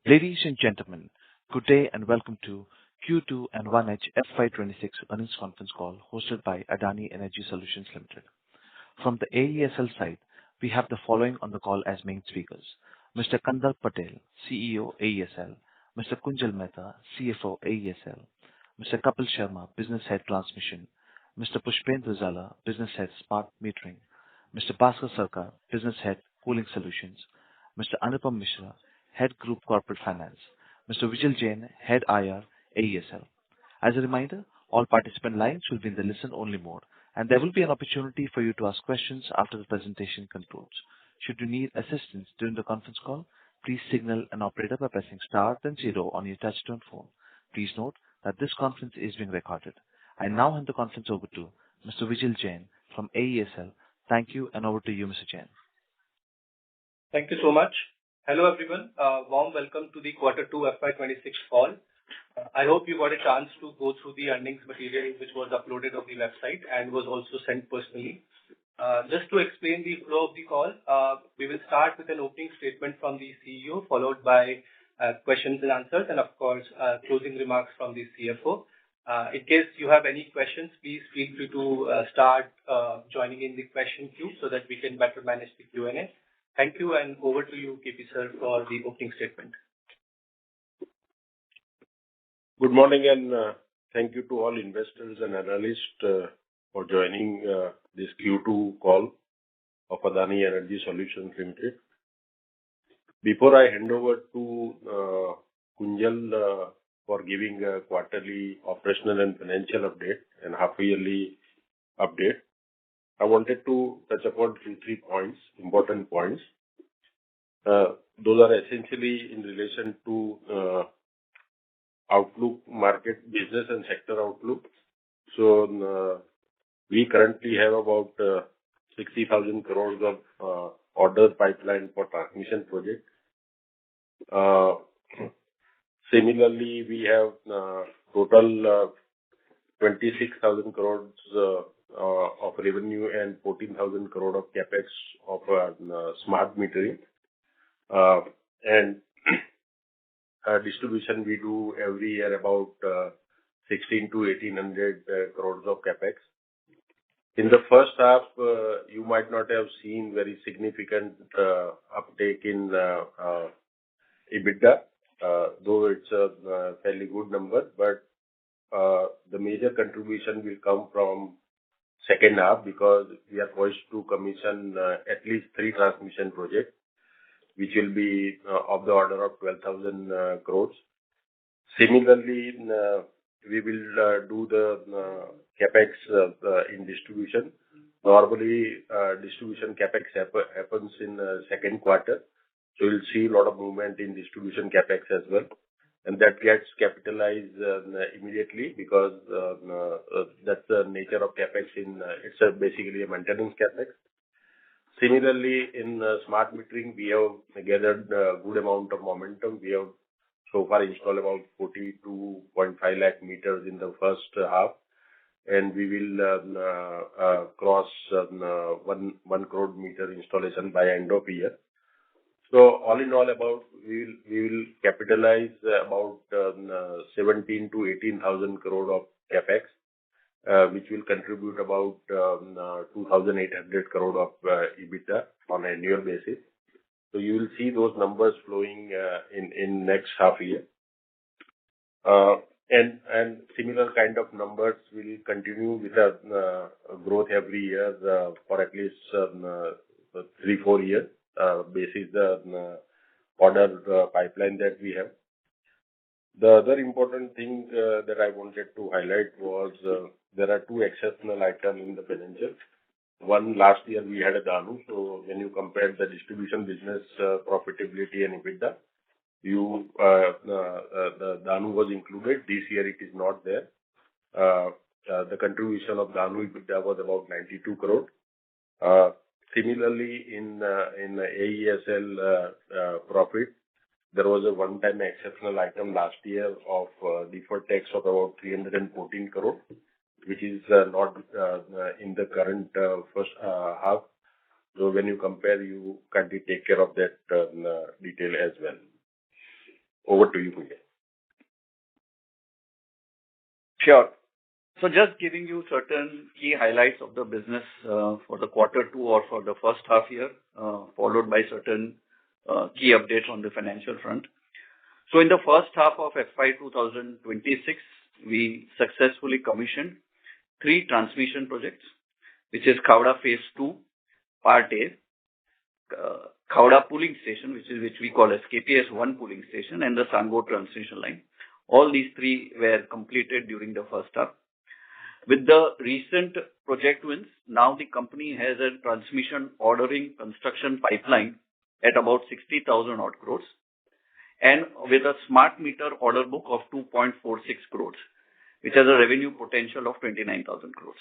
Ladies and gentlemen, good day and welcome to Q2 and 1H FY26 earnings conference call hosted by Adani Energy Solutions Limited. From the AESL side, we have the following on the call as main speakers: Mr. Kandar Patel, CEO, AESL; Mr. Kunjal Mehta, CFO, AESL; Mr. Kapil Sharma, Business Head, Transmission; Mr. Pushpendra Zala, Business Head, Smart Metering; Mr. Bhaskar Sarkar, Business Head, Cooling Solutions; Mr. Anupam Mishra, Head Group Corporate Finance; Mr. Vijil Jain, Head IR, AESL. As a reminder, all participant lines will be in the listen-only mode, and there will be an opportunity for you to ask questions after the presentation concludes. Should you need assistance during the conference call, please signal an operator by pressing star then zero on your touch-tone phone. Please note that this conference is being recorded. I now hand the conference over to Mr. Vijil Jain from AESL. Thank you, and over to you, Mr. Jain. Thank you so much. Hello, everyone. Warm welcome to the Q2 FY26 call. I hope you got a chance to go through the earnings material which was uploaded on the website and was also sent personally. Just to explain the flow of the call, we will start with an opening statement from the CEO, followed by questions and answers, and of course, closing remarks from the CFO. In case you have any questions, please feel free to start joining in the question queue so that we can better manage the Q&A. Thank you, and over to you, KP sir, for the opening statement. Good morning, and thank you to all investors and analysts for joining this Q2 call of Adani Energy Solutions Limited. Before I hand over to Kunjal for giving a quarterly operational and financial update and half-yearly update, I wanted to touch upon 2-3 points, important points. Those are essentially in relation to outlook, market, business, and sector outlook. So we currently have about 60,000 crores of order pipeline for transmission project. Similarly, we have total 26,000 crores of revenue and 14,000 crore of capex of smart metering. And distribution, we do every year about 16 to 1800 crores of capex. In the first half, you might not have seen very significant uptake in EBITDA, though it's a fairly good number, but the major contribution will come from second half because we are poised to commission at least 3 transmission projects, which will be of the order of 12,000 crores. Similarly, we will do the capex in distribution. Normally, distribution capex happens in second quarter, so you'll see a lot of movement in distribution capex as well, and that gets capitalized immediately because that's the nature of capex. It's basically a maintenance capex. Similarly, in smart metering, we have gathered a good amount of momentum. We have so far installed about 42.5 lakh meters in the first half, and we will cross 1 crore meter installation by end of year. So all in all, we will capitalize about 17 to 18,000 crore of capex, which will contribute about 2,800 crore of EBITDA on an annual basis. So you will see those numbers flowing in next half year. And similar kind of numbers will continue with a growth every year for at least 3-4 years, basis the order pipeline that we have. The other important thing that I wanted to highlight was there are 2 exceptional items in the financials. One, last year we had a Danu, so when you compare the distribution business profitability and EBITDA, the Danu was included. This year it is not there. The contribution of Danu EBITDA was about 92 crore. Similarly, in AESL profit, there was a one-time exceptional item last year of deferred tax of about 314 crore, which is not in the current first half. So when you compare, you can take care of that detail as well. Over to you, Miguel. Sure. So just giving you certain key highlights of the business for the quarter two or for the first half year, followed by certain key updates on the financial front. So in the first half of FY 2026, we successfully commissioned 3 transmission projects, which is Khavda Phase 2, Part A, Khavda Pooling Station, which we call as KPS 1 Pooling Station, and the Sangod Transmission Line. All these 3 were completed during the first half. With the recent project wins, now the company has a transmission ordering construction pipeline at about 60,000 odd crores, and with a smart meter order book of 2.46 crores, which has a revenue potential of 29,000 crores.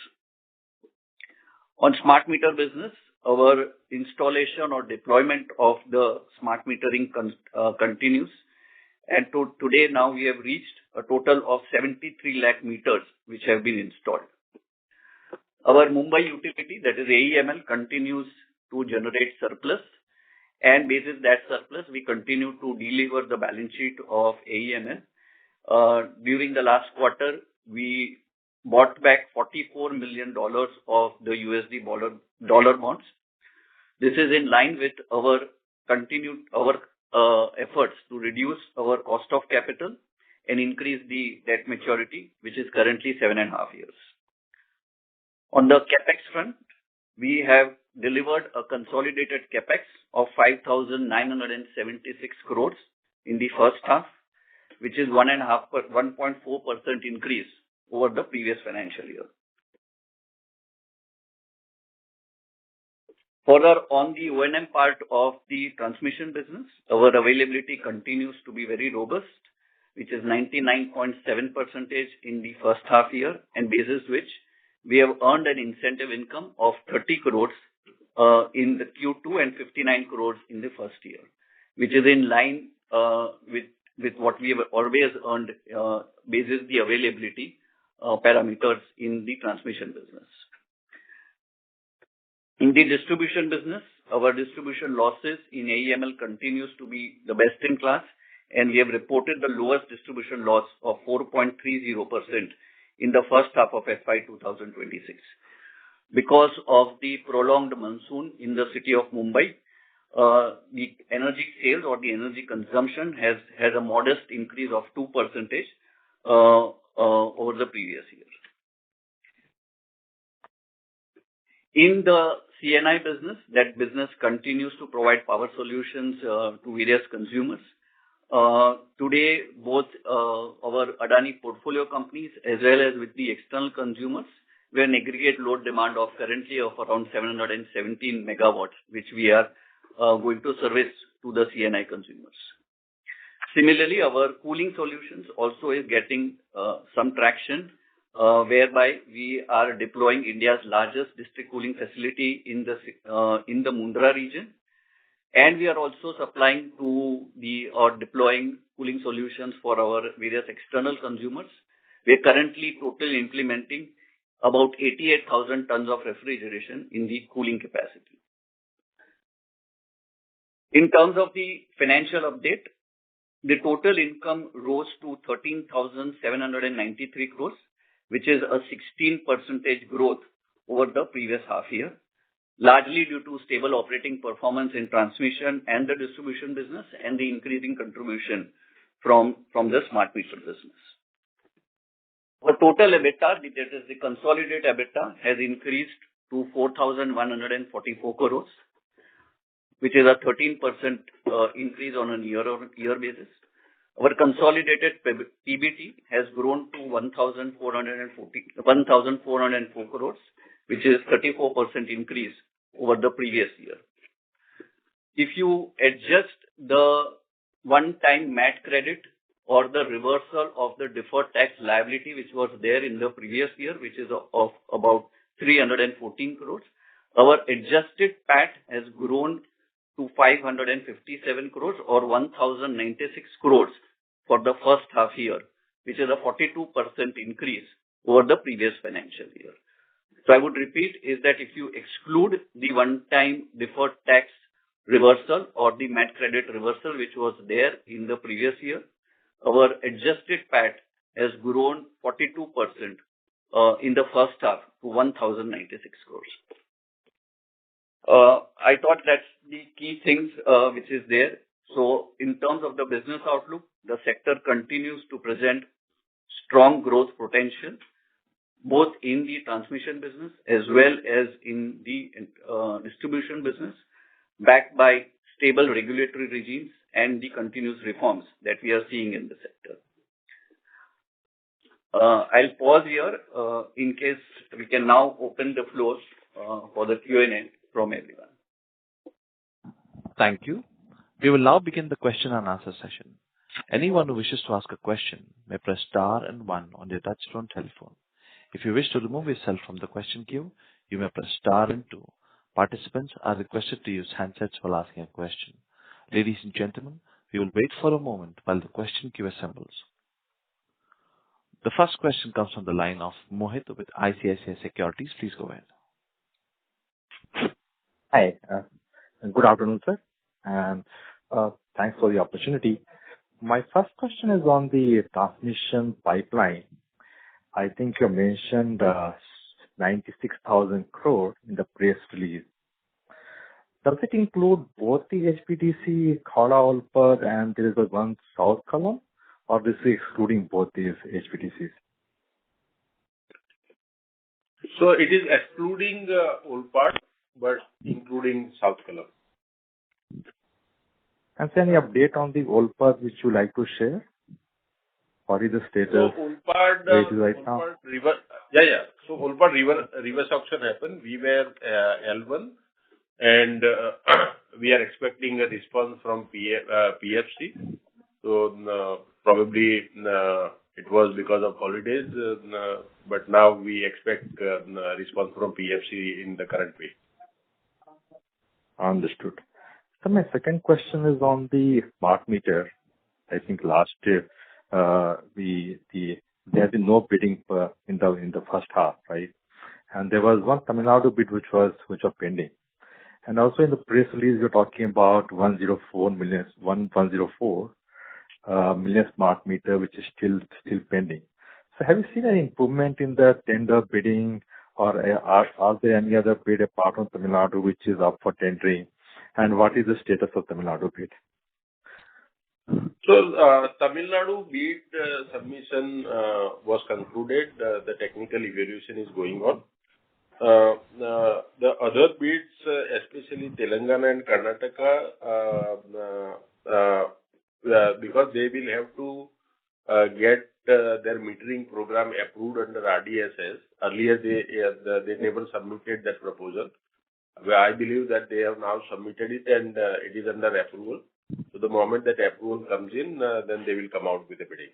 On smart meter business, our installation or deployment of the smart metering continues. And today now we have reached a total of 73 lakh meters which have been installed. Our Mumbai utility, that is AEML, continues to generate surplus, and basis that surplus, we continue to deliver the balance sheet of AEML. During the last quarter, we bought back $44 million of the USD dollar bonds. This is in line with our continued efforts to reduce our cost of capital and increase the debt maturity, which is currently 7.5 years. On the capex front, we have delivered a consolidated capex of 5,976 crores in the first half, which is 1.4% increase over the previous financial year. Further, on the O&M part of the transmission business, our availability continues to be very robust, which is 99.7% in the first half year, and basis which we have earned an incentive income of 30 crores in the Q2 and 59 crores in the first year, which is in line with what we have always earned basis the availability parameters in the transmission business. In the distribution business, our distribution losses in AEML continues to be the best in class, and we have reported the lowest distribution loss of 4.30% in the first half of FY 2026. Because of the prolonged monsoon in the city of Mumbai, the energy sales or the energy consumption has a modest increase of 2% over the previous year. In the C&I business, that business continues to provide power solutions to various consumers. Today, both our Adani portfolio companies as well as with the external consumers, we have an aggregate load demand of currently of around 717 megawatts, which we are going to service to the C&I consumers. Similarly, our cooling solutions also is getting some traction, whereby we are deploying India's largest district cooling facility in the Mundra region, and we are also supplying to or deploying cooling solutions for our various external consumers. We are currently totally implementing about 88,000 tons of refrigeration in the cooling capacity. In terms of the financial update, the total income rose to 13,793 crores, which is a 16% growth over the previous half year, largely due to stable operating performance in transmission and the distribution business and the increasing contribution from the smart meter business. The total EBITDA, that is the consolidated EBITDA, has increased to 4,144 crores, which is a 13% increase on a year-on-year basis. Our consolidated PBT has grown to 1,404 crores, which is 34% increase over the previous year. If you adjust the one-time MAT credit or the reversal of the deferred tax liability, which was there in the previous year, which is of about 314 crores, our adjusted PAT has grown to 557 crores or 1,096 crores for the first half year, which is a 42% increase over the previous financial year. So I would repeat is that if you exclude the one-time deferred tax reversal or the MAT credit reversal, which was there in the previous year, our adjusted PAT has grown 42% in the first half to 1,096 crores. I thought that's the key things which is there. So in terms of the business outlook, the sector continues to present strong growth potential, both in the transmission business as well as in the distribution business, backed by stable regulatory regimes and the continuous reforms that we are seeing in the sector. I'll pause here in case we can now open the floor for the Q&A from everyone. Thank you. We will now begin the question and answer session. Anyone who wishes to ask a question may press star and one on their touchtone telephone. If you wish to remove yourself from the question queue, you may press star and two. Participants are requested to use handsets while asking a question. Ladies and gentlemen, we will wait for a moment while the question queue assembles. The first question comes from the line of Mohit with ICICI Securities. Please go ahead. Hi. Good afternoon, sir, and thanks for the opportunity. My first question is on the transmission pipeline. I think you mentioned 96,000 crore in the press release. Does it include both the HPDC, Khavda-Olpad, and there is one South column, or this is excluding both these HPDCs? So it is excluding Olpad, but including South column. And any update on the Olpad which you like to share? What is the status? So Olpad, right now? river, So Olpad reverse auction happened. We were L1, and we are expecting a response from PFC. So probably it was because of holidays, but now we expect a response from PFC in the current week. Understood. So my second question is on the smart meter. I think last year there has been no bidding in the first half, right? And there was one Tamil Nadu bid which was pending. And also in the press release, you're talking about 104 million smart meter, which is still pending. So have you seen any improvement in the tender bidding, or are there any other bid apart from Tamil Nadu which is up for tendering? And what is the status of Tamil Nadu bid? So Tamil Nadu bid submission was concluded. The technical evaluation is going on. The other bids, especially Telangana and Karnataka, because they will have to get their metering program approved under RDSS. Earlier, they never submitted that proposal. I believe that they have now submitted it, and it is under approval. So the moment that approval comes in, then they will come out with a bidding.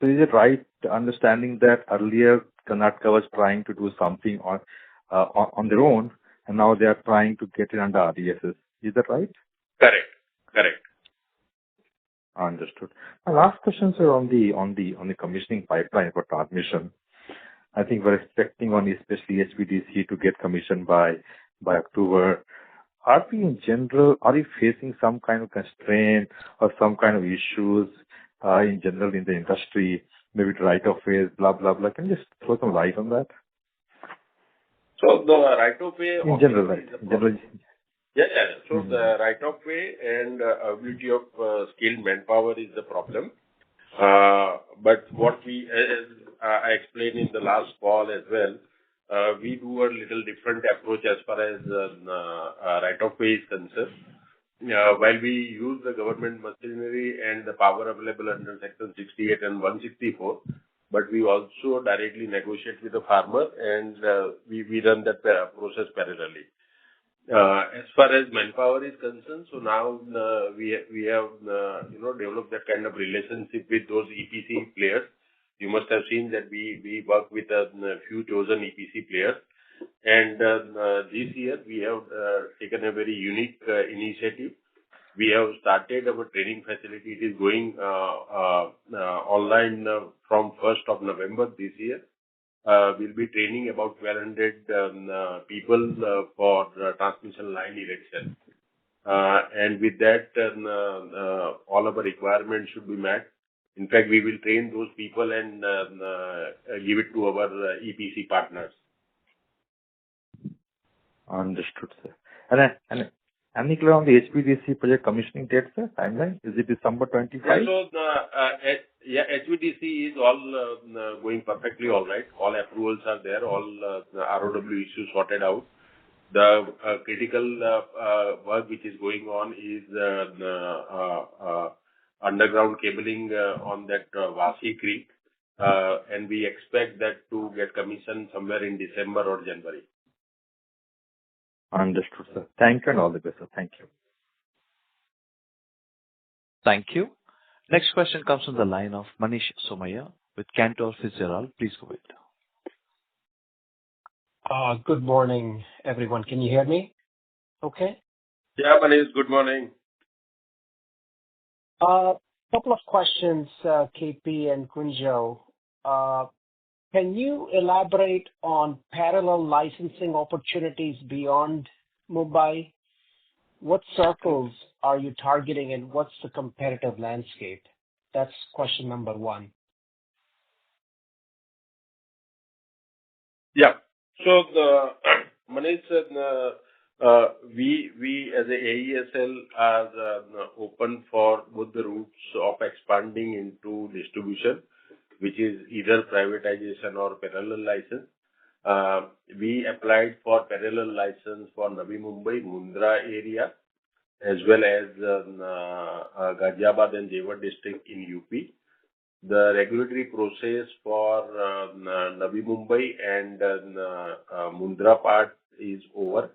So is it right understanding that earlier Karnataka was trying to do something on their own, and now they are trying to get it under RDSS? Is that right? Correct. Understood. My last question, sir, on the commissioning pipeline for transmission. I think we're expecting on especially HVDC to get commissioned by October. Are we facing some kind of constraint or some kind of issues in general in the industry, maybe right of ways, blah, blah, blah? Can you just throw some light on that? So the right of way... In general, right? So the right of way and ability of skilled manpower is the problem. But what I explained in the last call as well, we do a little different approach as far as right of way is concerned. While we use the government machinery and the power available under Section 68 and 164, but we also directly negotiate with the farmer, and we run that process parallelly. As far as manpower is concerned, so now we have developed that kind of relationship with those EPC players. You must have seen that we work with a few chosen EPC players, and this year we have taken a very unique initiative. We have started our training facility. It is going online from 1st of November this year. We'll be training about 1,200 people for transmission line erection. And with that, all of our requirements should be met. In fact, we will train those people and give it to our EPC partners. Understood, sir. And any clear on the HVDC project commissioning date, sir? Timeline? Is it December 25? HVDC is all going perfectly all right. All approvals are there. All the ROW issues sorted out. The critical work which is going on is underground cabling on that Vasi Creek, and we expect that to get commissioned somewhere in December or January. Understood, sir. Thank you and all the best, sir. Thank you. Thank you. Next question comes from the line of Manish Somaiya with Cantor Fitzgerald. Please go ahead. Good morning, everyone. Can you hear me? Okay. Yeah, Manish, good morning. Couple of questions, KP and Kunjo. Can you elaborate on parallel licensing opportunities beyond Mumbai? What circles are you targeting, and what's the competitive landscape? That's question number one. Yeah. So, Manish, we as a AESL are open for both the routes of expanding into distribution, which is either privatization or parallel license. We applied for parallel license for Navi Mumbai, Mundra area, as well as Ghaziabad and Jewar district in UP. The regulatory process for Navi Mumbai and Mundra part is over.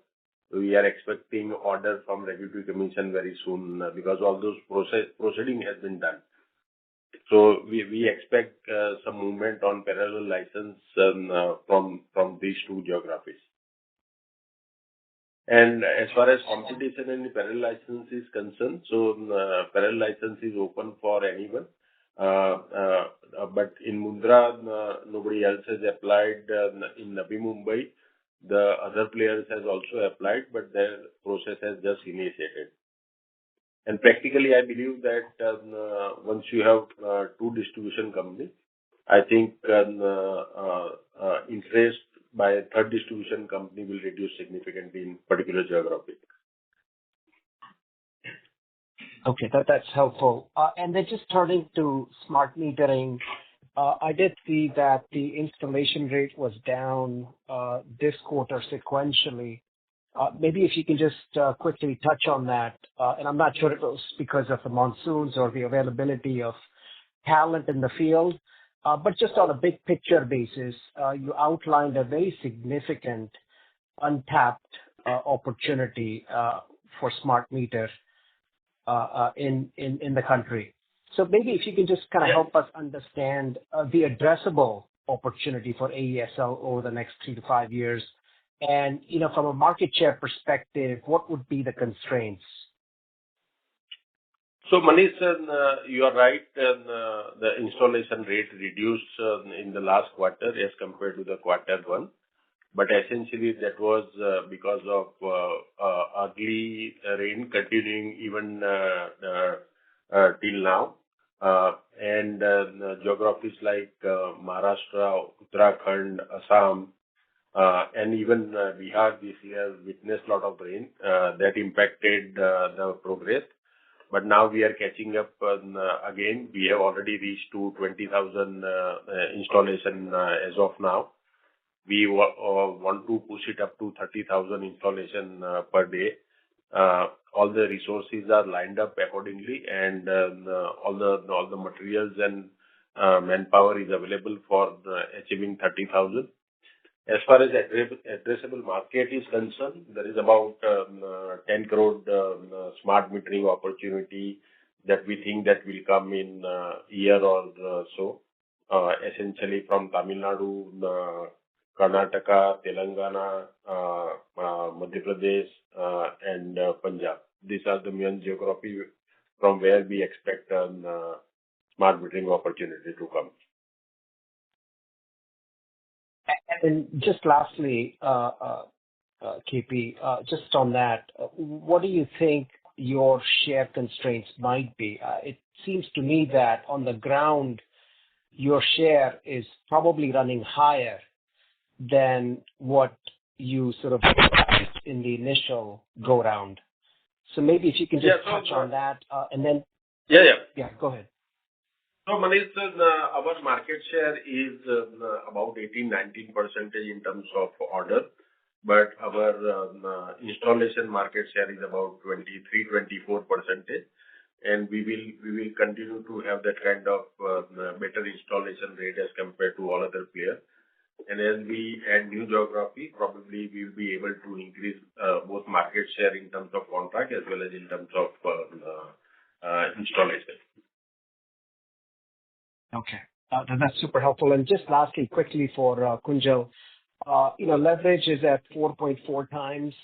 We are expecting order from Regulatory Commission very soon because all those proceeding has been done. So we expect some movement on parallel license from these two geographies. And as far as competition in the parallel license is concerned, so parallel license is open for anyone. But in Mundra, nobody else has applied. In Navi Mumbai, the other players has also applied, but their process has just initiated. And practically, I believe that once you have two distribution companies, I think interest by a third distribution company will reduce significantly in particular geography. Okay, that's helpful. And then just turning to smart metering, I did see that the installation rate was down this quarter sequentially. Maybe if you can just quickly touch on that. And I'm not sure if it was because of the monsoons or the availability of talent in the field, but just on a big picture basis, you outlined a very significant untapped opportunity for smart meters in the country. So maybe if you can just kind of help us understand the addressable opportunity for AESL over the next 3 to 5 years. And, from a market share perspective, what would be the constraints? So, Manish, you are right. The installation rate reduced in the last quarter as compared to the quarter one. But essentially, that was because of ugly rain continuing even till now. And geographies like Maharashtra, Uttarakhand, Assam, and even Bihar this year witnessed a lot of rain that impacted the progress. But now we are catching up again. We have already reached to 20,000 installation as of now. We want to push it up to 30,000 installation per day. All the resources are lined up accordingly, and all the materials and manpower is available for achieving 30,000. As far as addressable market is concerned, there is about 10 crore smart metering opportunity that we think that will come in a year or so, essentially from Tamil Nadu, Karnataka, Telangana, Madhya Pradesh, and Punjab. These are the main geography from where we expect smart metering opportunity to come. And just lastly, KP. Just on that, what do you think your share constraints might be? It seems to me that on the ground, your share is probably running higher than what you sort of realized in the initial go-round. So maybe if you can just touch on that, and then... Yeah, go ahead. So, Manish, our market share is about 18-19% in terms of order, but our installation market share is about 23-24%, and we will continue to have that kind of better installation rate as compared to all other players. And as we add new geography, probably we will be able to increase both market share in terms of contract as well as in terms of installation. Okay. That's super helpful. And just lastly, quickly for Kunjal, leverage is at 4.4 times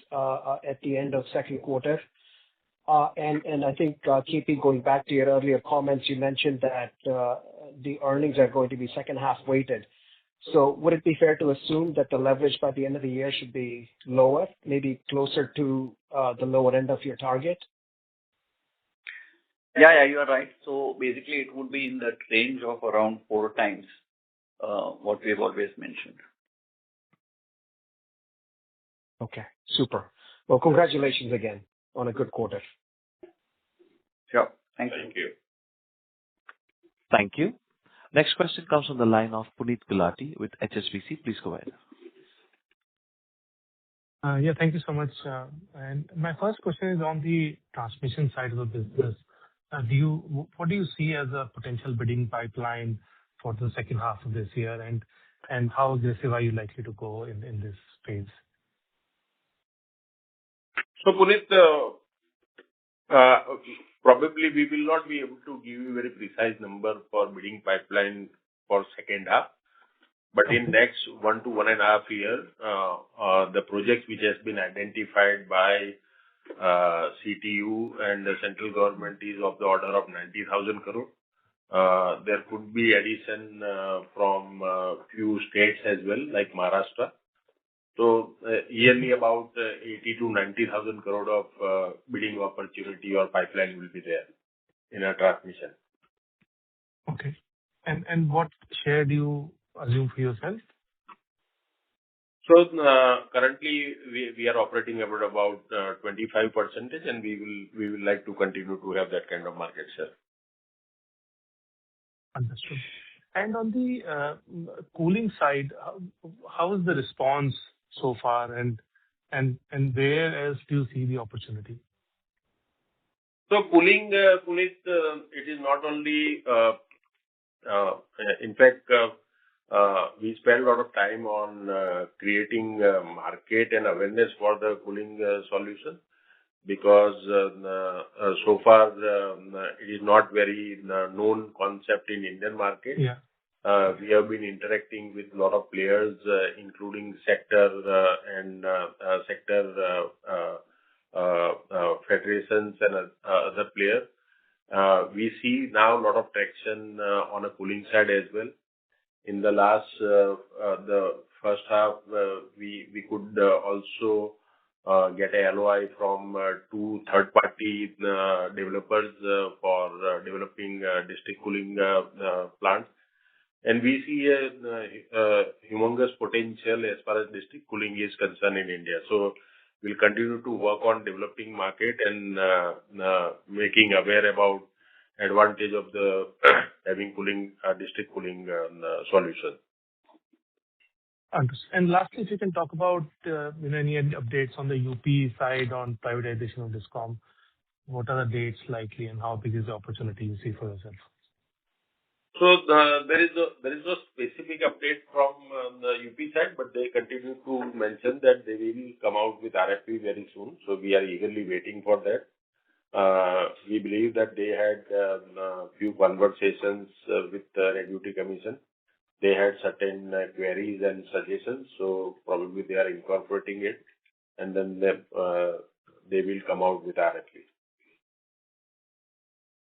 at the end of second quarter. And I think, KP, going back to your earlier comments, you mentioned that the earnings are going to be second half weighted. So would it be fair to assume that the leverage by the end of the year should be lower, maybe closer to the lower end of your target? Yeah, you are right. So basically, it would be in that range of around 4 times what we have always mentioned. Okay, super. Well, congratulations again on a good quarter. Sure. Thank you. Thank you. Next question comes from the line of Puneet Gulati with HSBC. Please go ahead. Yeah, thank you so much. And my first question is on the transmission side of the business. What do you see as a potential bidding pipeline for the second half of this year, and how aggressive are you likely to go in this space? So, Puneet, probably we will not be able to give you a very precise number for bidding pipeline for second half. But in next 1 to 1.5 years, the projects which has been identified by CTU and the central government is of the order of 90,000 crore. There could be addition from few states as well, like Maharashtra. So yearly about 80 to 90,000 crore of bidding opportunity or pipeline will be there in a transmission. Okay. And what share do you assume for yourself? So currently we are operating about 25%, and we will like to continue to have that kind of market share. Understood. And on the cooling side, how is the response so far, and where else do you see the opportunity? So cooling, Puneet, it is not only, in fact, we spend a lot of time on creating market and awareness for the cooling solution, because so far it is not very known concept in Indian market. Yeah. We have been interacting with a lot of players, including sector and sector federations and other players. We see now a lot of traction on a cooling side as well. In the last, the first half, we could also get a LOI from 2 third-party developers for developing district cooling plants. And we see a humongous potential as far as district cooling is concerned in India. So we'll continue to work on developing market and making aware about advantage of the having cooling district cooling solution. Understood. And lastly, if you can talk about any updates on the UP side on privatization of DISCOM, what are the dates likely, and how big is the opportunity you see for yourself? So there is no specific update from the UP side, but they continue to mention that they will come out with RFP very soon. So we are eagerly waiting for that. We believe that they had a few conversations with the Regulatory Commission. They had certain queries and suggestions, so probably they are incorporating it, and then they will come out with RFP.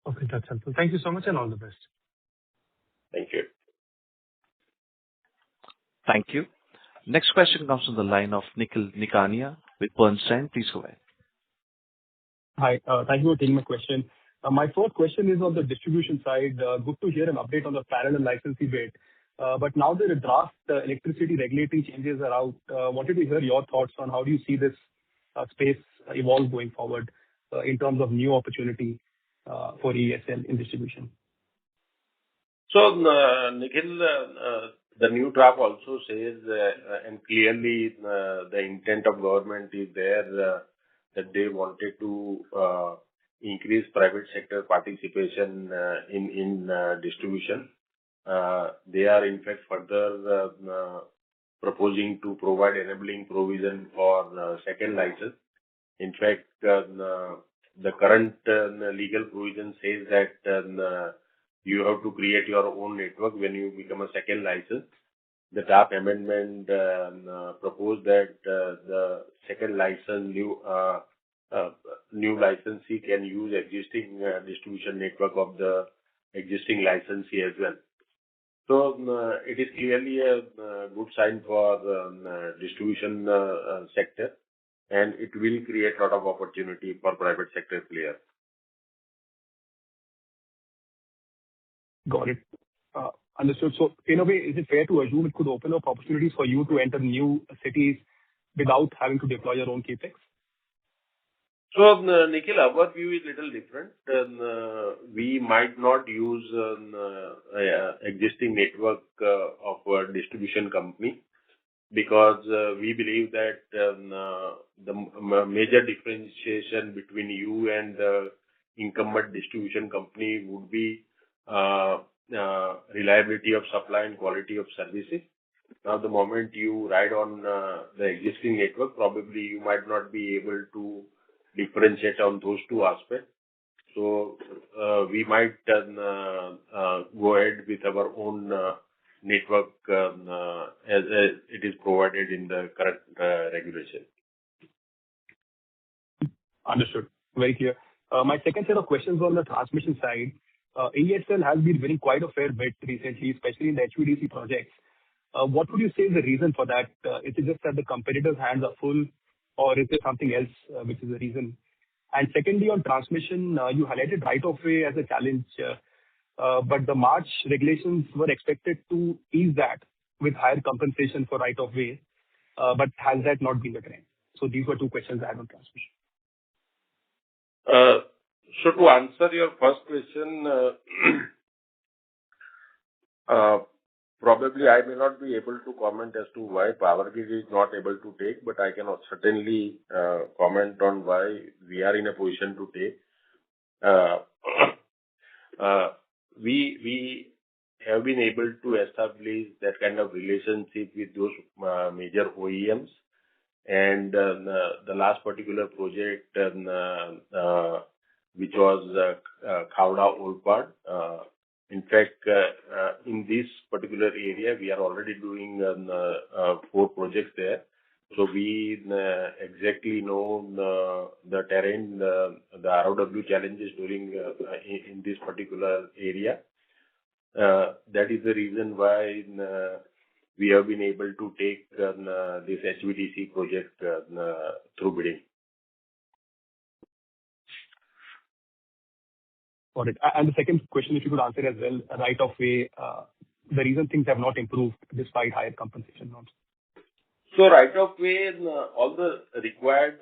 Okay, that's helpful. Thank you so much, and all the best. Thank you. Thank you. Next question comes from the line of Nikhil Nikania with Bernstein. Please go ahead. Hi. Thank you for taking my question. My first question is on the distribution side. Good to hear an update on the parallel licensing bit. But now that the draft electricity regulatory changes are out, wanted to hear your thoughts on how do you see this space evolve going forward in terms of new opportunity for ESL in distribution? So, Nikhil, the new draft also says, and clearly, the intent of government is there, that they wanted to increase private sector participation in distribution. They are in fact further proposing to provide enabling provision for second license. In fact, the current legal provision says that you have to create your own network when you become a second license. The draft amendment proposed that the second license new licensee can use existing distribution network of the existing licensee as well. So it is clearly a good sign for the distribution sector, and it will create a lot of opportunity for private sector players. Got it. Understood. So in a way, is it fair to assume it could open up opportunities for you to enter new cities without having to deploy your own CapEx? So, Nikhil, our view is little different. We might not use existing network of a distribution company because we believe that the major differentiation between you and the incumbent distribution company would be reliability of supply and quality of services. Now, the moment you ride on the existing network, probably you might not be able to differentiate on those two aspects. So, we might go ahead with our own network as it is provided in the current regulation. Understood. Very clear. My second set of questions on the transmission side. AESL has been winning quite a fair bit recently, especially in the HVDC projects. What would you say is the reason for that? Is it just that the competitors' hands are full, or is there something else which is the reason? And secondly, on transmission, you highlighted right-of-way as a challenge, but the March regulations were expected to ease that with higher compensation for right-of-way, but has that not been the trend? So these were two questions I had on transmission. So to answer your first question, probably I may not be able to comment as to why Power Grid is not able to take, but I can certainly comment on why we are in a position to take. We have been able to establish that kind of relationship with those major OEMs, and the last particular project, which was Khavda-Olpad. In fact, in this particular area, we are already doing 4 projects there. So we exactly know the terrain, the ROW challenges during in this particular area. That is the reason why we have been able to take this HVDC project through bidding. Got it. And the second question, if you could answer as well, right of way, the reason things have not improved despite higher compensation norms. So right of way, all the required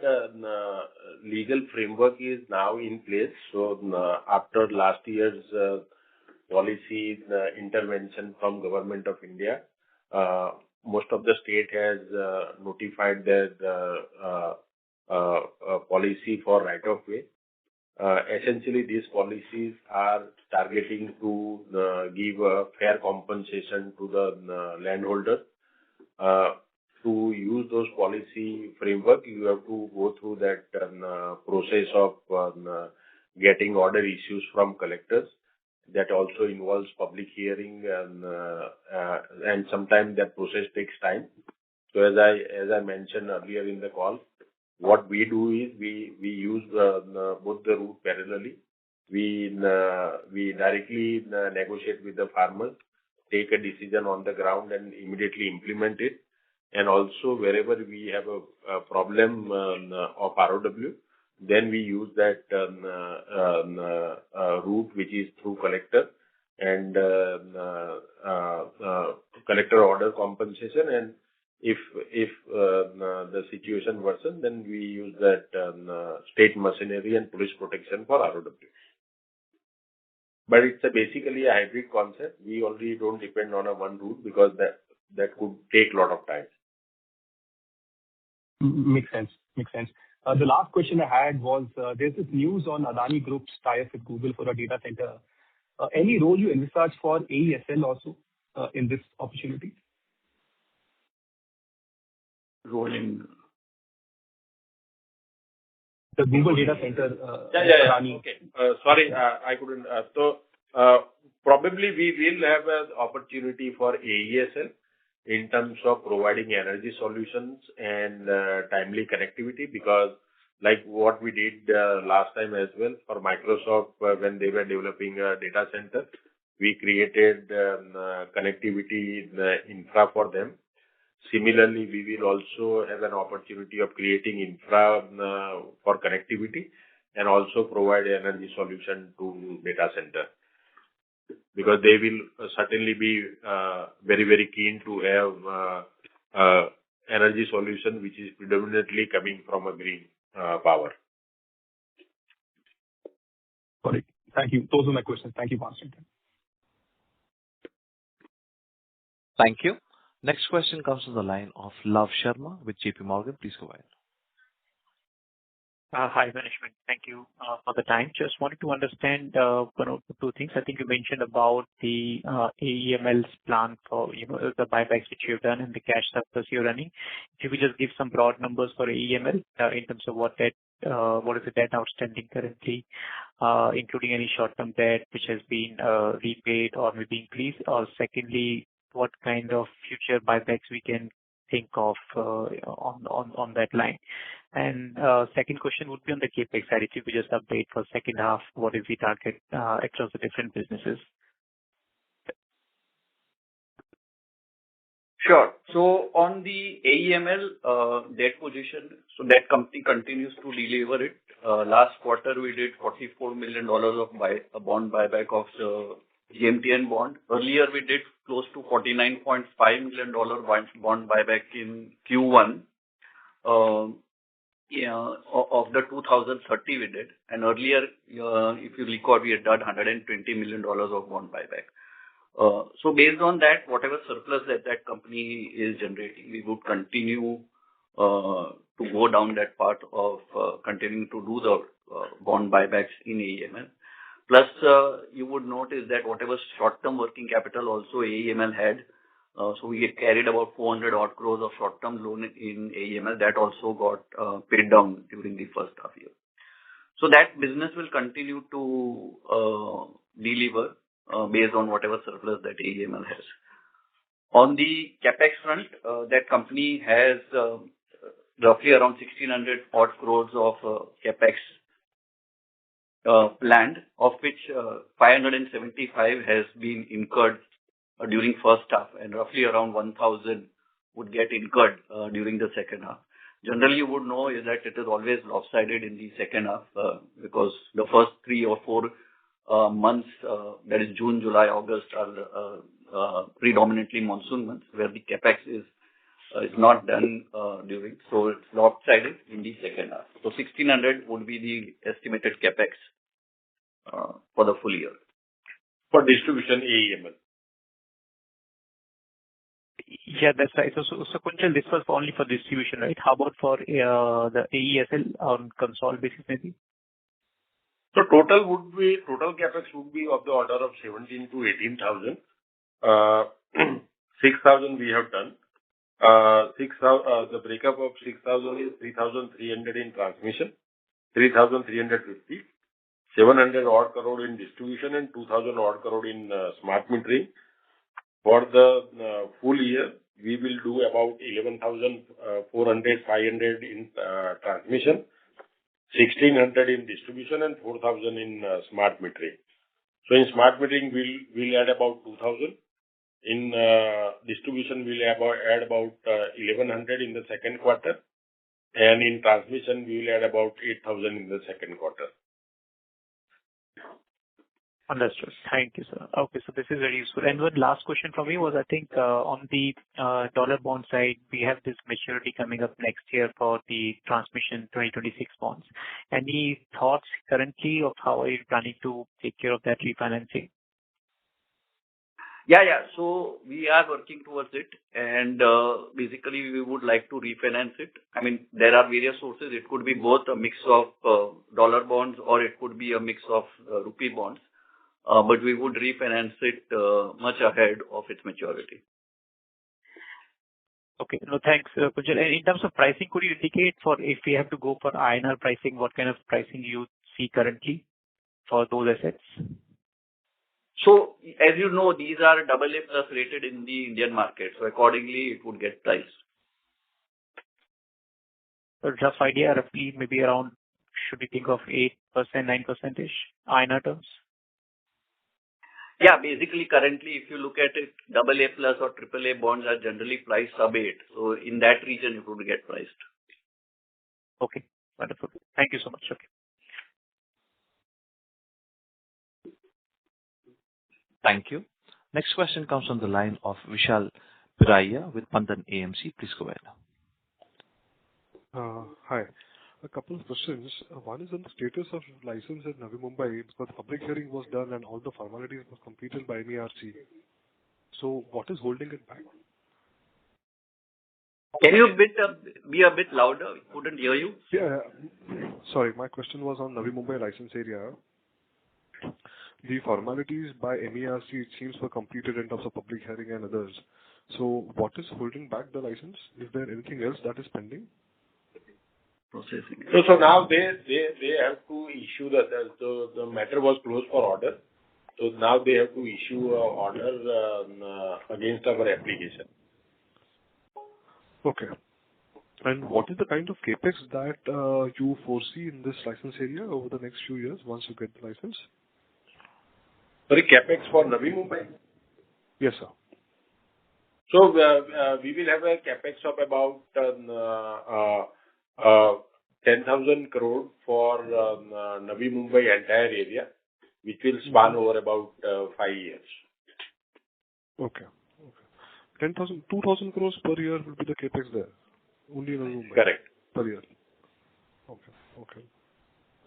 legal framework is now in place. So after last year's policy intervention from Government of India, most of the state has notified their policy for right of way. Essentially, these policies are targeting to give a fair compensation to the landholder. To use those policy framework, you have to go through that process of getting order issues from collectors. That also involves public hearing, and sometimes that process takes time. So as I mentioned earlier in the call, what we do is we use both the route parallelly. We directly negotiate with the farmers, take a decision on the ground, and immediately implement it. And also wherever we have a problem of ROW, then we use that route which is through collector and collector order compensation. And if the situation worsens, then we use that state machinery and police protection for ROW. But it's basically a hybrid concept. We only don't depend on a one route because that could take a lot of time. Makes sense. Makes sense. The last question I had was, there's this news on Adani Group's tie-up with Google for a data center. Any role you envisage for AESL also in this opportunity? Role in the Google data center. Adani. Okay. Sorry, I couldn't. Probably we will have an opportunity for AESL in terms of providing energy solutions and timely connectivity, because like what we did last time as well for Microsoft when they were developing a data center, we created connectivity infra for them. Similarly, we will also have an opportunity of creating infra for connectivity and also provide energy solution to data center, because they will certainly be very, very keen to have energy solution which is predominantly coming from a green power. Got it. Thank you. Those are my questions. Thank you, Constantine. Thank you. Next question comes from the line of Love Sharma with JP Morgan. Please go ahead. Hi, management. Thank you for the time. Just wanted to understand one or two things. I think you mentioned about the AEML's plan for the buybacks which you've done and the cash surplus you're running. If you could just give some broad numbers for AEML in terms of what is the debt outstanding currently, including any short-term debt which has been repaid or maybe increased, or secondly, what kind of future buybacks we can think of on that line. And second question would be on the CapEx side. If you could just update for second half, what is the target across the different businesses? Sure. So on the AEML debt position, so that company continues to deliver it. Last quarter, we did $44 million of bond buyback of the GMTN bond. Earlier, we did close to $49.5 million bond buyback in Q1 of the 2030 we did. And earlier, if you recall, we had done $120 million of bond buyback. So based on that, whatever surplus that company is generating, we would continue to go down that path of continuing to do the bond buybacks in AEML. Plus, you would notice that whatever short-term working capital also AEML had, so we had carried about 400 odd crores of short-term loan in AEML. That also got paid down during the first half year. So that business will continue to deliver based on whatever surplus that AEML has. On the CapEx front, that company has roughly around 1,600 odd crores of CapEx planned, of which 575 has been incurred during first half, and roughly around 1,000 would get incurred during the second half. Generally, you would know is that it is always lopsided in the second half because the first 3 or 4 months, that is June, July, August, are predominantly monsoon months where the capex is not done during. So it's lopsided in the second half. So 1,600 would be the estimated capex for the full year. For distribution AEML. Yeah, that's right. So Kunjal, this was only for distribution, right? How about for the AESL on Concall basis maybe? So total capex would be of the order of 17 to 18,000. 6,000 we have done. The breakup of 6,000 is 3,300 in transmission, 3,350, 700 odd crore in distribution, and 2,000 odd crore in smart metering. For the full year, we will do about 11,400, 500 in transmission, 1,600 in distribution, and 4,000 in smart metering. So in smart metering, we'll add about 2,000. In distribution, we'll add about 1,100 in the second quarter, and in transmission, we will add about 8,000 in the second quarter. Understood. Thank you, sir. Okay, so this is very useful. And one last question from me was, I think, on the dollar bond side, we have this maturity coming up next year for the transmission 2026 bonds. Any thoughts currently of how are you planning to take care of that refinancing? Yeah. So we are working towards it, and basically we would like to refinance it. I mean, there are various sources. It could be both a mix of dollar bonds or it could be a mix of rupee bonds. But we would refinance it much ahead of its maturity. Okay. No, thanks, Kunjal. And in terms of pricing, could you indicate for if we have to go for INR pricing, what kind of pricing you see currently for those assets? So, as you know, these are AA plus rated in the Indian market. So, accordingly, it would get priced. A rough idea, roughly maybe around, should we think of 8%, 9%-ish INR terms? Yeah, basically, currently, if you look at it, AA plus or AAA bonds are generally priced sub 8. So, in that region, it would get priced. Okay, wonderful. Thank you so much. Okay. Thank you. Next question comes from the line of Vishal Biraiya with Bandhan AMC. Please go ahead. Hi. A couple of questions. One is on the status of license in Navi Mumbai, because the public hearing was done and all the formalities were completed by MERC. So what is holding it back? Can you be a bit louder? We couldn't hear you. Yeah. Sorry, my question was on Navi Mumbai license area. The formalities by MERC, it seems, were completed in terms of public hearing and others. So what is holding back the license? Is there anything else that is pending? Processing. So now they have to issue the matter was closed for order. So now they have to issue an order against our application. Okay. And what is the kind of capex that you foresee in this license area over the next few years once you get the license? Sorry, capex for Navi Mumbai? Yes, sir. So we will have a capex of about 10,000 crore for Navi Mumbai entire area, which will span over about 5 years. Okay. 2,000 crores per year will be the capex there, only in Navi Mumbai. Correct. Per year. Okay.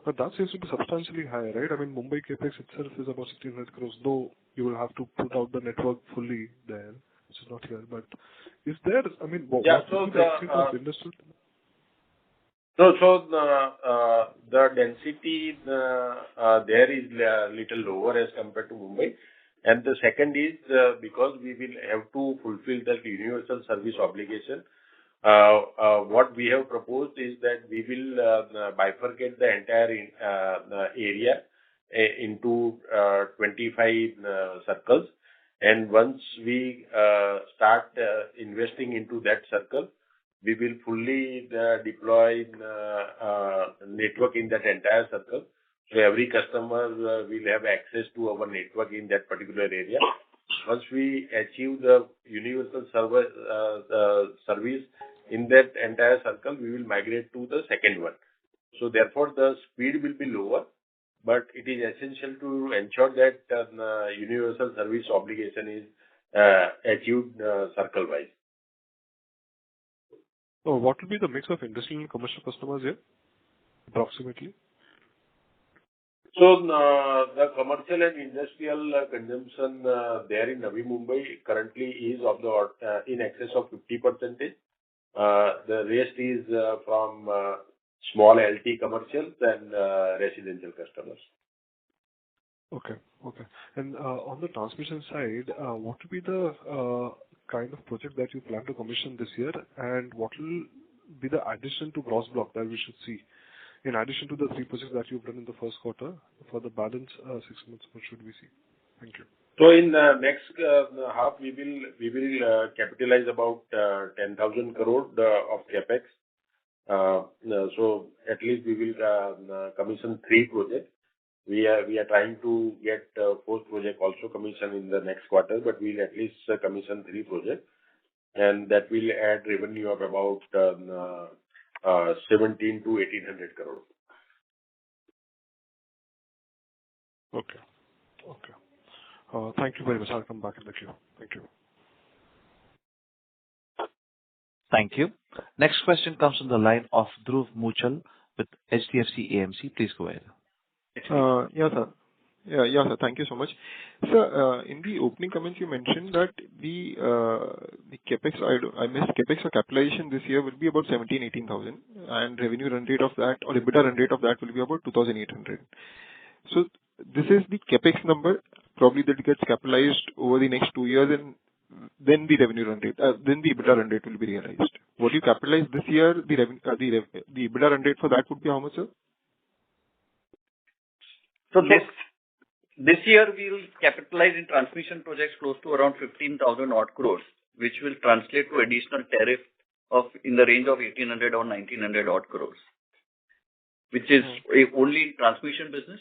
But that seems to be substantially higher, right? I mean, Mumbai capex itself is about 1,600 crores, though you will have to put out the network fully there, which is not here. But is there, I mean, what will be the extent of industrial? So the density there is little lower as compared to Mumbai. And the second is because we will have to fulfill the universal service obligation. What we have proposed is that we will bifurcate the entire area into 25 circles. And once we start investing into that circle, we will fully deploy network in that entire circle. So every customer will have access to our network in that particular area. Once we achieve the universal service in that entire circle, we will migrate to the second one. So therefore, the speed will be lower, but it is essential to ensure that universal service obligation is achieved circle-wise. Oh, what will be the mix of industrial and commercial customers here, approximately? So the commercial and industrial consumption there in Navi Mumbai currently is of the in excess of 50%. The rest is from small LT commercials and residential customers. Okay. And on the transmission side, what will be the kind of project that you plan to commission this year, and what will be the addition to gross block that we should see? In addition to the 3 projects that you've done in the first quarter, for the balance 6 months, what should we see? Thank you. So in the next half, we will capitalize about 10,000 crore of capex. So at least we will commission 3 projects. We are trying to get fourth project also commissioned in the next quarter, but we'll at least commission 3 projects, and that will add revenue of about 17 to 1800 crore. Okay. Thank you very much. I'll come back in the queue. Thank you. Thank you. Next question comes from the line of Dhruv Muchal with HDFC AMC. Please go ahead. Yes, sir. Yeah, sir. Thank you so much. Sir, in the opening comments, you mentioned that the CapEx, I missed CapEx or capitalization this year will be about 17,000-18,000, and revenue run rate of that or EBITDA run rate of that will be about 2,800. So this is the CapEx number, probably that gets capitalized over the next 2 years, and then the revenue run rate, then the EBITDA run rate will be realized. What you capitalize this year, the EBITDA run rate for that would be how much, sir? So this year we will capitalize in transmission projects close to around 15,000 odd crores, which will translate to additional tariff of in the range of 1,800 or 1,900 odd crores, which is only in transmission business.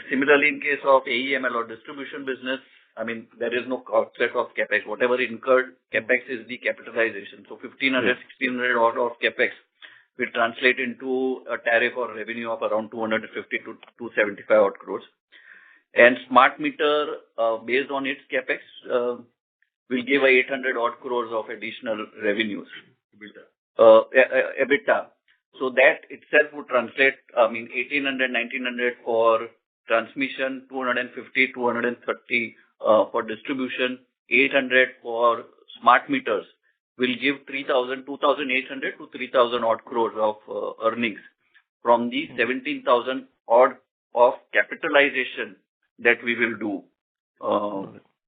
Similarly, in case of AEML or distribution business, I mean, there is no offset of CapEx. Whatever incurred CapEx is the capitalization. So 1,500, 1,600 odd of CapEx will translate into a tariff or revenue of around 250 to 275 odd crores. And smart meter, based on its CapEx, will give 800 odd crores of additional revenues. EBITDA. So that itself would translate, 1,800, 1,900 for transmission, 250, 230 for distribution, 800 for smart meters will give 2,800 to 3,000 odd crores of earnings from the 17,000 odd of capitalization that we will do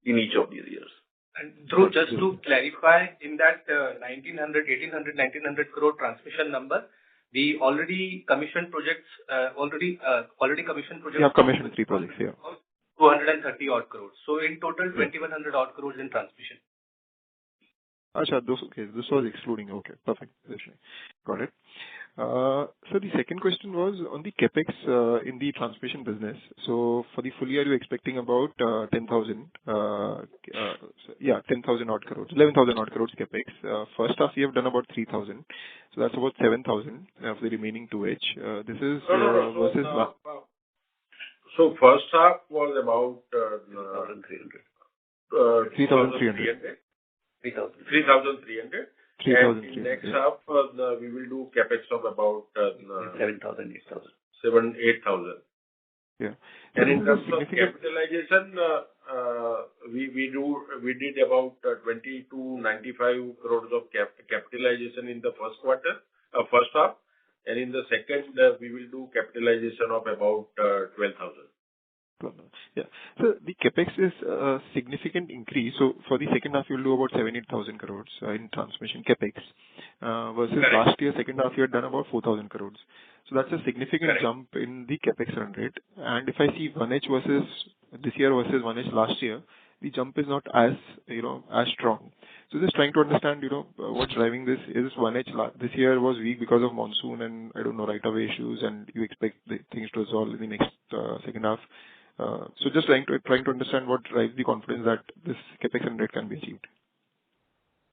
in each of these years. And Dhruv, just to clarify, in that 1,800, 1,900 crore transmission number, the already commissioned projects, You have commissioned 3 projects, yeah. 230 odd crores. So in total, 2,100 odd crores in transmission. Acha, this was excluding. Okay, perfect. Got it. So the second question was on the CapEx in the transmission business. So for the full year, you're expecting about 10,000. 10,000 odd crores, 11,000 odd crores CapEx. First half, you have done about 3,000. So that's about 7,000 for the remaining 2H. This is versus. So first half was about 3,300. 3,300. 3,300. And in next half, we will do CapEx of about 7,000, 8,000. 8,000. Yeah. And in terms of capitalization, we did about 20 to 95 crores of capitalization in the first half. And in the second, we will do capitalization of about 12,000. Yeah. So the CapEx is a significant increase. So for the second half, you'll do about 7,000-8,000 crores in transmission CapEx versus last year, second half, you had done about 4,000 crores. So that's a significant jump in the CapEx run rate. And if I see 1H versus this year versus 1H last year, the jump is not as strong. So just trying to understand, what's driving this. Is 1H this year was weak because of monsoon and right-of-way issues, and you expect the things to resolve in the next second half. So just trying to understand what drives the confidence that this CapEx run rate can be achieved.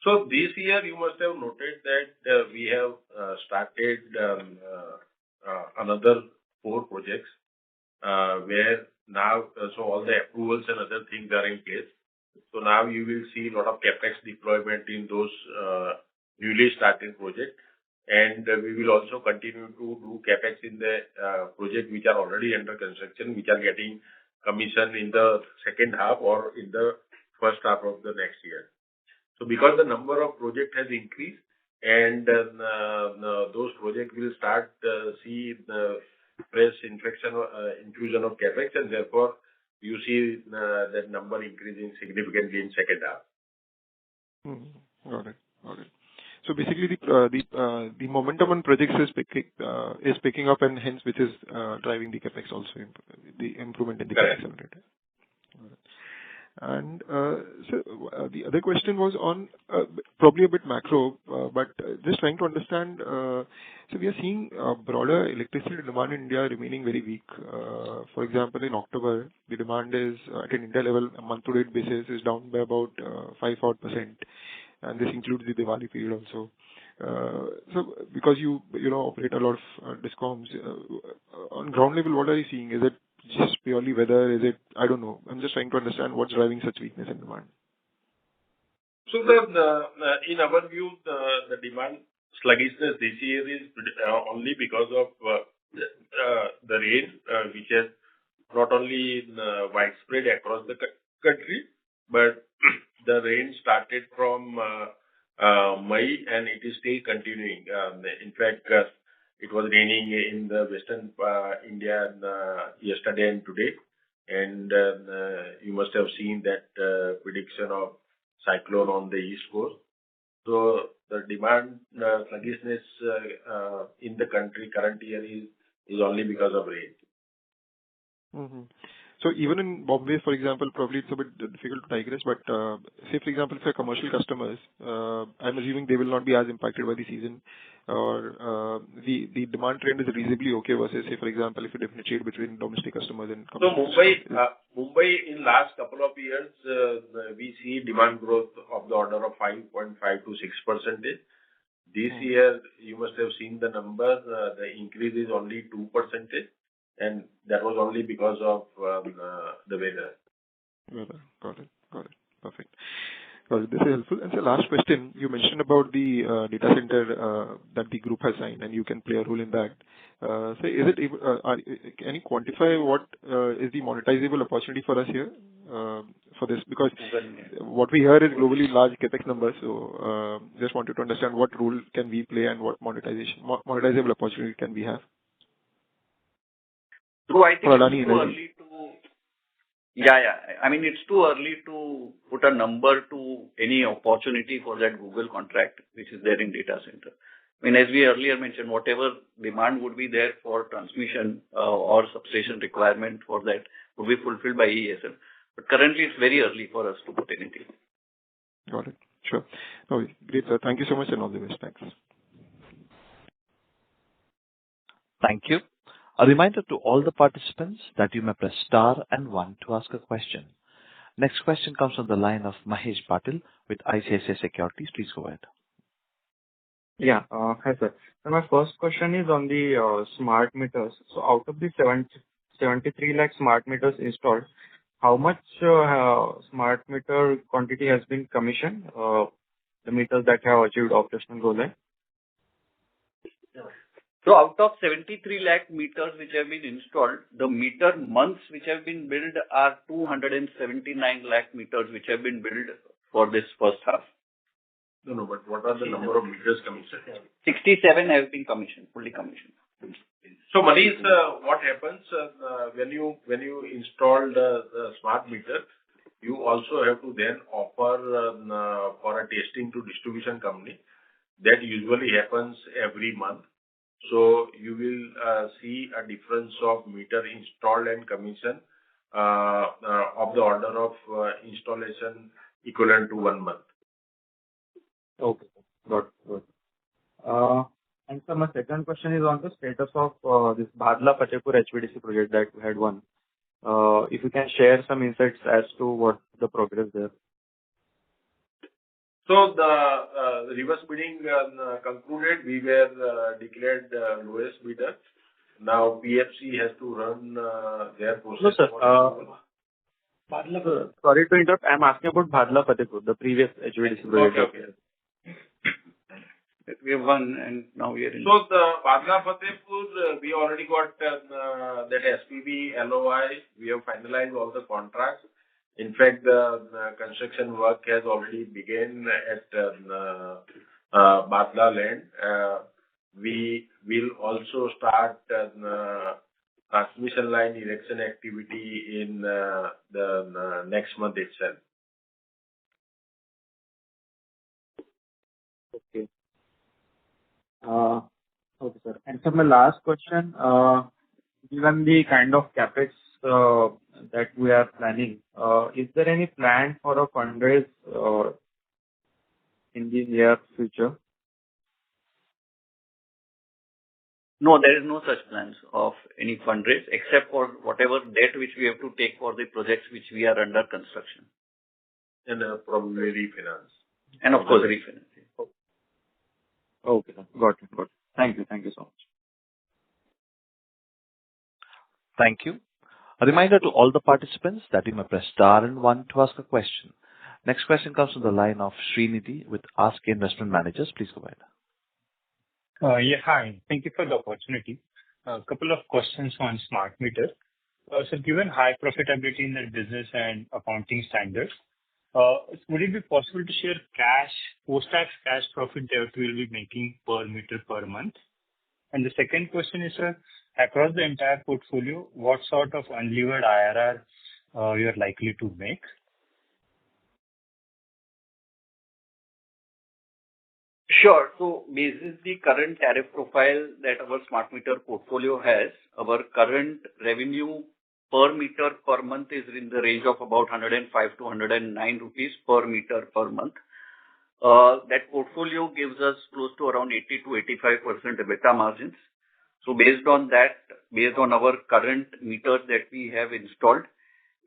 So this year, you must have noted that we have started another 4 projects where now, so all the approvals and other things are in place. So now you will see a lot of CapEx deployment in those newly started projects. And we will also continue to do CapEx in the projects which are already under construction, which are getting commissioned in the second half or in the first half of the next year. So because the number of projects has increased, and those projects will start see the fresh infusion of CapEx, and therefore you see that number increasing significantly in second half. Got it. So basically, the momentum on projects is picking up, and hence which is driving the CapEx also, the improvement in the CapEx rate. And the other question was on probably a bit macro, but just trying to understand. So we are seeing broader electricity demand in India remaining very weak. For example, in October, the demand is at an India level, a month-to-date basis, is down by about 5-odd%, and this includes the Diwali period also. So because you operate a lot of discoms, on ground level, what are you seeing? Is it just purely weather? Is it, I don't know. I'm just trying to understand what's driving such weakness in demand. So in our view, the demand sluggishness this year is only because of the rain, which has not only widespread across the country, but the rain started from May and it is still continuing. In fact, it was raining in the western India yesterday and today. And you must have seen that prediction of cyclone on the east coast. So the demand sluggishness in the country current year is only because of rain. Mm-hmm. So even in Bombay, for example, probably it's a bit difficult to digress, but say, for example, if they're commercial customers, I'm assuming they will not be as impacted by the season, or the demand trend is reasonably okay versus, say, for example, if you differentiate between domestic customers and commercial customers. Mumbai in last couple of years, we see demand growth of the order of 5.5 to 6%. This year, you must have seen the number, the increase is only 2%. And that was only because of the weather. Got it. Perfect. Well, this is helpful. And so last question, you mentioned about the data center that the group has signed, and you can play a role in that. So can you quantify what is the monetizable opportunity for us here for this? Because what we hear is globally large capex numbers. So just wanted to understand what role can we play and what monetizable opportunity can we have. So I think it's Adani too early to. I mean, it's too early to put a number to any opportunity for that Google contract, which is there in data center. I mean, as we earlier mentioned, whatever demand would be there for transmission or substation requirement for that would be fulfilled by ESL. But currently, it's very early for us to put anything. Got it. Sure. No, great, sir. Thank you so much and all the best. Thanks. Thank you. A reminder to all the participants that you may press star and 1 to ask a question. Next question comes from the line of Mahesh Patil with ICICI Securities. Please go ahead. Yeah. Hi, sir. So my first question is on the smart meters. So out of the 73 lakh smart meters installed, how much smart meter quantity has been commissioned? The meters that have achieved operational goal line? So out of 73 lakh meters which have been installed, the meter months which have been billed are 279 lakh meters which have been billed for this first half. No, but what are the number of meters commissioned? 67 have been commissioned, fully commissioned. So, Manish, what happens when you install the smart meter, you also have to then offer for a testing to distribution company. That usually happens every month. So you will see a difference of meter installed and commissioned of the order of installation equivalent to 1 month. Okay, got it. And so my second question is on the status of this Bhadla-Fatehpur HVDC project that we had won. If you can share some insights as to what the progress there. So the reverse bidding concluded. We were declared lowest bidder. Now PFC has to run their process. No, sir. Sorry to interrupt. I'm asking about Bhadla-Fatehpur, the previous HVDC project. Okay. We have won and now we are in. So the Bhadla-Fatehpur, we already got that SPV LOI. We have finalized all the contracts. In fact, the construction work has already begun at Bhadla land. We will also start transmission line erection activity in the next month itself. Okay. Okay, sir. And so my last question, given the kind of capex that we are planning, is there any plan for a fundraise in the near future? No, there is no such plans of any fundraise except for whatever debt which we have to take for the projects which we are under construction. And probably refinance. And of course, refinancing. Okay, sir. Got it. Thank you so much. Thank you. A reminder to all the participants that you may press star and one to ask a question. Next question comes from the line of Srinidhi with Ask Investment Managers. Please go ahead. Yeah, hi. Thank you for the opportunity. A couple of questions on smart meter. So given high profitability in the business and accounting standards, would it be possible to share post-tax cash profit that we will be making per meter per month? And the second question is, sir, across the entire portfolio, what sort of unlevered IRR you are likely to make? Sure. So basis the current tariff profile that our smart meter portfolio has, our current revenue per meter per month is in the range of about 105 to 109 rupees per meter per month. That portfolio gives us close to around 80 to 85% EBITDA margins. So based on that, based on our current meters that we have installed,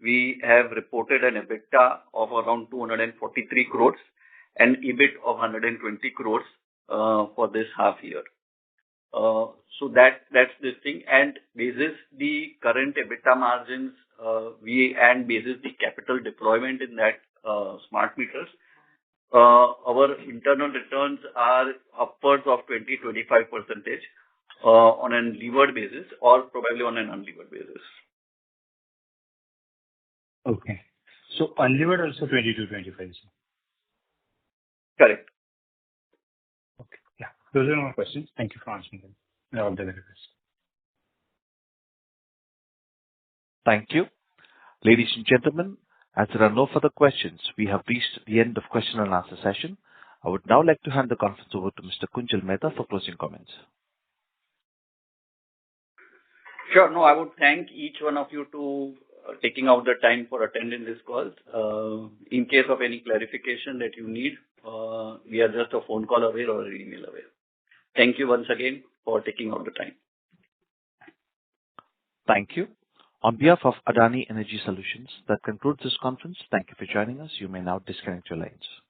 we have reported an EBITDA of around 243 crores and EBIT of 120 crores for this half year. So that's this thing. And basis the current EBITDA margins, and basis the capital deployment in that smart meters, our internal returns are upwards of 20-25% on an levered basis or probably on an unlevered basis. Okay. So unlevered also 20 to 25. Correct. Okay. Yeah. Those are my questions. Thank you for answering them. All the very best. Thank you. Ladies and gentlemen, as there are no further questions, we have reached the end of question and answer session. I would now like to hand the conference over to Mr. Kunjal Mehta for closing comments. Sure. No, I would thank each one of you to taking out the time for attending this call. In case of any clarification that you need, we are just a phone call away or an email away. Thank you once again for taking out the time. Thank you. On behalf of Adani Energy Solutions, that concludes this conference. Thank you for joining us. You may now disconnect your lines.